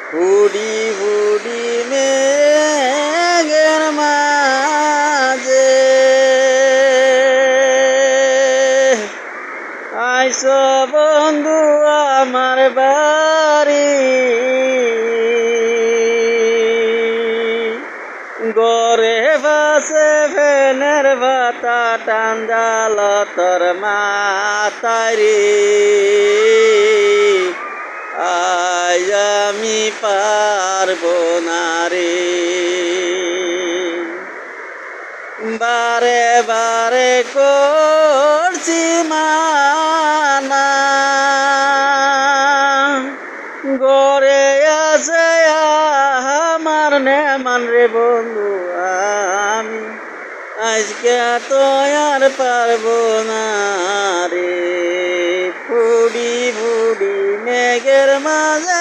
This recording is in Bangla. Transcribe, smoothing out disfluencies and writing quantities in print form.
ফুডি ফুডি মেঘের মাঝে আইসো বন্ধু আমার বাড়ি গরে বাসে ফেনের ভাতা টান্দাল তোর মাতারি আজ আমি পারবো না রে বারে বারে করছি মানা গড়ে আছে আমার নেমান রে বন্ধু আমি আজকে তো আর পারবো না রে ফুডি ফুডি মেঘের মাঝে